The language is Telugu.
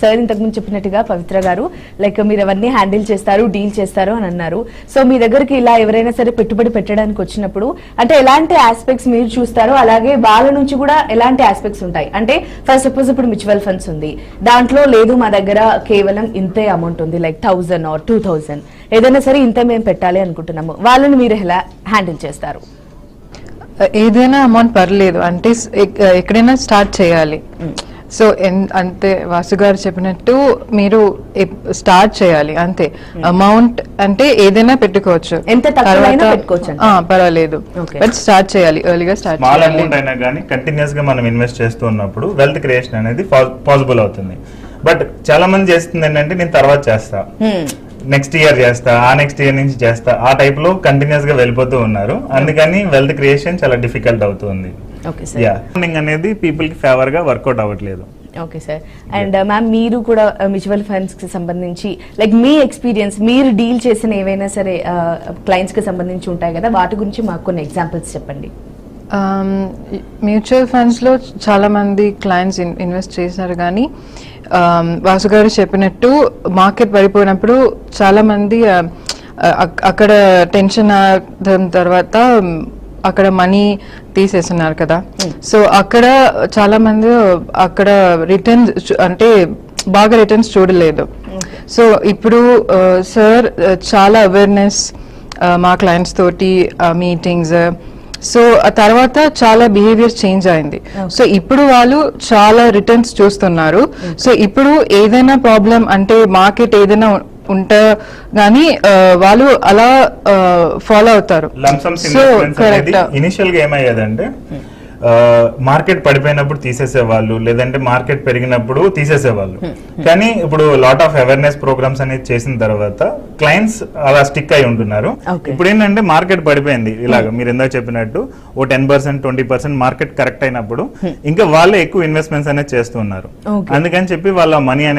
సార్ ఇంతకు ముందు చెప్పినట్టుగా పవిత్ర గారు లైక్ మీరు అవన్నీ హ్యాండిల్ చేస్తారు, డీల్ చేస్తారు అని అన్నారు. సో మీ దగ్గరికి ఇలా ఎవరైనా సరే పెట్టుబడి పెట్టడానికి వచ్చినప్పుడు అంటే ఎలాంటి ఆస్పెక్ట్స్ మీరు చూస్తారో అలాగే వాళ్ళ నుంచి కూడా ఎలాంటి ఆస్పెక్ట్స్ ఉంటాయి అంటే ఫర్ సపోజ్ ఇప్పుడు మ్యూచువల్ ఫండ్స్ ఉంది, దాంట్లో లేదు మా దగ్గర కేవలం ఇంతే అమౌంట్ ఉంది లైక్ 1000 or 2000 ఏదైనా సరే ఇంత మేము పెట్టాలి అనుకుంటున్నాము, వాళ్ళని మీరు ఎలా హ్యాండిల్ చేస్తారు? ఏదైనా అమౌంట్ పర్లేదు అంటే ఎక్కడైనా స్టార్ట్ చేయాలి. సో అంతే వాసు గారు చెప్పినట్టు మీరు స్టార్ట్ చేయాలి అంతే. అమౌంట్ అంటే ఏదైనా పెట్టుకోవచ్చు, పర్వాలేదు, బట్ స్టార్ట్ చేయాలి, ఎర్లీగా స్టార్ట్ చేయాలి. స్మాల్ అమౌంట్ అయినా కానీ కంటిన్యూస్ గా మనం ఇన్వెస్ట్ చేస్తూ ఉన్నప్పుడు వెల్త్ క్రియేషన్ అనేది పాసిబుల్ అవుతుంది. బట్ చాలా మంది చేస్తుంది ఏంటంటే నేను తర్వాత చేస్తా, నెక్స్ట్ ఇయర్ చేస్తా, ఆ నెక్స్ట్ ఇయర్ నుంచి చేస్తా, ఆ టైప్ లో కంటిన్యూస్ గా వెళ్ళిపోతూ ఉన్నారు. అందుకని వెల్త్ క్రియేషన్ చాలా డిఫికల్ట్ అవుతుంది. అనేది పీపుల్ కి ఫేవర్ గా వర్కౌట్ అవ్వట్లేదు. Okay sir. అండ్ మ్యామ్ మీరు కూడా మ్యూచువల్ ఫండ్స్ కి సంబంధించి లైక్ మీ ఎక్స్పీరియన్స్, మీరు డీల్ చేసిన ఏవైనా సరే క్లయింట్స్ కి సంబంధించి ఉంటాయి కదా, వాటి గురించి మాకు కొన్ని ఎగ్జాంపుల్స్ చెప్పండి. మ్యూచువల్ ఫండ్స్ లో చాలా మంది క్లయింట్స్ ఇన్వెస్ట్ చేశారు, కానీ వాసు గారు చెప్పినట్టు మార్కెట్ పడిపోయినప్పుడు చాలా మంది అక్కడ టెన్షన్ తర్వాత అక్కడ మనీ తీసేస్తున్నారు కదా. సో అక్కడ చాలా మంది అక్కడ రిటర్న్స్ అంటే బాగా రిటర్న్స్ చూడలేదు. సో ఇప్పుడు సార్ చాలా అవేర్నెస్ మా క్లయింట్స్ తోటి మీటింగ్స్, సో ఆ తర్వాత చాలా బిహేవియర్ చేంజ్ అయింది. సో ఇప్పుడు వాళ్ళు చాలా రిటర్న్స్ చూస్తున్నారు. సో ఇప్పుడు ఏదైనా ప్రాబ్లం అంటే మార్కెట్ ఏదైనా ఉంటా గానీ వాళ్ళు అలా ఫాలో అవుతారు. సో ఇనిషియల్ గా ఏమయ్యేదంటే మార్కెట్ పడిపోయినప్పుడు తీసేసేవాళ్ళు, లేదంటే మార్కెట్ పెరిగినప్పుడు తీసేసేవాళ్ళు. కానీ ఇప్పుడు లాట్ ఆఫ్ అవేర్నెస్ ప్రోగ్రామ్స్ అనేది చేసిన తర్వాత క్లయింట్స్ అలా స్టిక్ అయి ఉంటున్నారు. ఇప్పుడు ఏంటంటే మార్కెట్ పడిపోయింది, ఇలాగ మీరు ఎందుకు చెప్పినట్టు ఓ 10% 20% మార్కెట్ కరెక్ట్ అయినప్పుడు ఇంకా వాళ్ళే ఎక్కువ ఇన్వెస్ట్మెంట్స్ అనేది చేస్తున్నారు. అందుకని చెప్పి వాళ్ళ మనీ